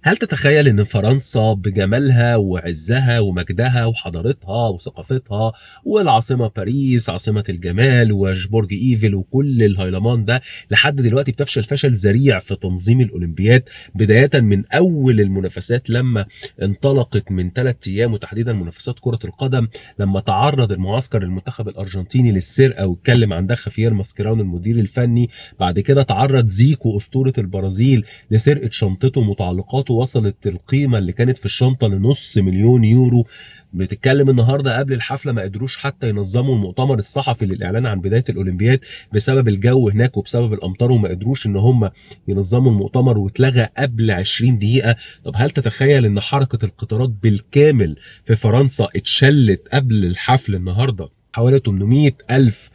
هل تتخيل ان فرنسا بجمالها وعزها ومجدها وحضارتها وثقافتها والعاصمة باريس عاصمة الجمال وبرج ايفل وكل الهيلمان ده لحد دلوقتي بتفشل فشل ذريع في تنظيم الاولمبياد، بداية من اول المنافسات لما انطلقت من 3 ايام، وتحديدا منافسات كرة القدم لما تعرض المعسكر المنتخب الارجنتيني للسرقة واتكلم عن ده خافير ماسكيرانو المدير الفني. بعد كده تعرض زيكو اسطورة البرازيل لسرقة شنطته ومتعلقاته، وصلت القيمة اللي كانت في الشنطة لنص مليون يورو. بتتكلم النهارده قبل الحفله ما قدروش حتى ينظموا المؤتمر الصحفي للاعلان عن بدايه الاولمبياد بسبب الجو هناك وبسبب الامطار، وما قدروش ان هم ينظموا المؤتمر واتلغى قبل 20 دقيقه. طب هل تتخيل ان حركه القطارات بالكامل في فرنسا اتشلت قبل الحفل النهارده؟ حوالي 800 ألف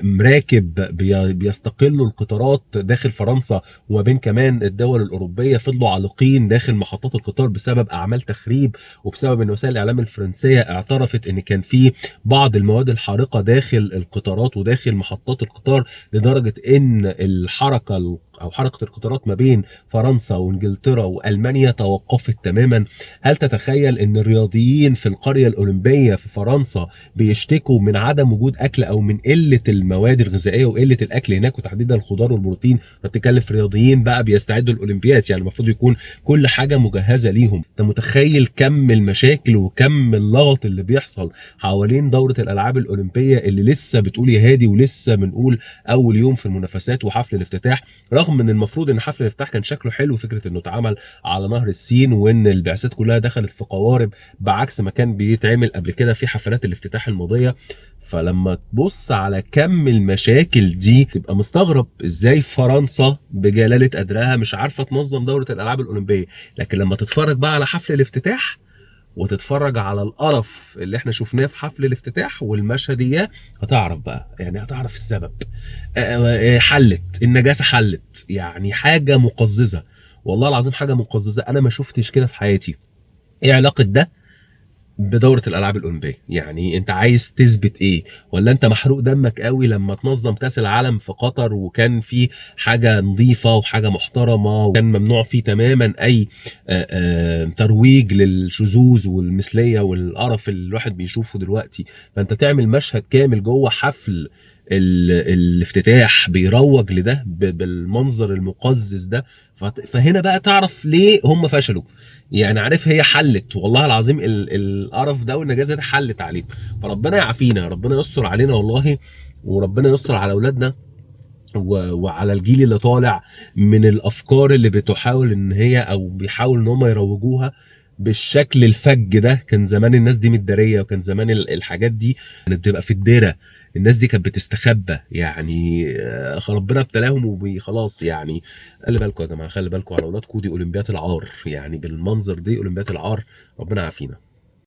مراكب بيستقلوا القطارات داخل فرنسا، وما بين كمان الدول الأوروبية فضلوا عالقين داخل محطات القطار بسبب أعمال تخريب، وبسبب أن وسائل الإعلام الفرنسية اعترفت أن كان في بعض المواد الحارقة داخل القطارات وداخل محطات القطار، لدرجة أن أو حركة القطارات ما بين فرنسا وإنجلترا وألمانيا توقفت تماما. هل تتخيل أن الرياضيين في القرية الأولمبية في فرنسا بيشتكوا من عدم وجود اكل او من قله المواد الغذائيه وقله الاكل هناك، وتحديدا الخضار والبروتين؟ فبتتكلم في رياضيين بقى بيستعدوا الاولمبياد، يعني المفروض يكون كل حاجه مجهزه ليهم. انت متخيل كم المشاكل وكم اللغط اللي بيحصل حوالين دوره الالعاب الاولمبيه اللي لسه بتقول يا هادي ولسه بنقول اول يوم في المنافسات وحفل الافتتاح، رغم ان المفروض ان حفل الافتتاح كان شكله حلو، فكره انه اتعمل على نهر السين وان البعثات كلها دخلت في قوارب بعكس ما كان بيتعمل قبل كده في حفلات الافتتاح الماضيه. فلما تبص على كم المشاكل دي تبقى مستغرب ازاي فرنسا بجلالة قدرها مش عارفة تنظم دورة الألعاب الأولمبية. لكن لما تتفرج بقى على حفل الافتتاح وتتفرج على القرف اللي احنا شفناه في حفل الافتتاح والمشهدية، هتعرف بقى، يعني هتعرف السبب. حلت النجاسة، حلت يعني حاجة مقززة، والله العظيم حاجة مقززة، أنا ما شفتش كده في حياتي. ايه علاقة ده بدورة الألعاب الأولمبية؟ يعني أنت عايز تثبت إيه؟ ولا أنت محروق دمك قوي لما تنظم كأس العالم في قطر وكان في حاجة نظيفة وحاجة محترمة وكان ممنوع فيه تماما أي ترويج للشذوذ والمثلية والقرف اللي الواحد بيشوفه دلوقتي، فأنت تعمل مشهد كامل جوه حفل الافتتاح بيروج لده بالمنظر المقزز ده. فهنا بقى تعرف ليه هم فشلوا. يعني عارف، هي حلت والله العظيم القرف ده والنجاسه دي حلت عليهم. فربنا يعافينا، ربنا يستر علينا والله، وربنا يستر على اولادنا وعلى الجيل اللي طالع من الافكار اللي بتحاول ان هي او بيحاول ان هم يروجوها بالشكل الفج ده. كان زمان الناس دي متداريه، وكان زمان الحاجات دي كانت بتبقى في الدره، الناس دي كانت بتستخبى يعني. ربنا ابتلاهم وخلاص يعني. خلي بالكم يا جماعه، خلي بالكم على اولادكم، دي اولمبيات العار، يعني بالمنظر دي اولمبيات العار. ربنا يعافينا.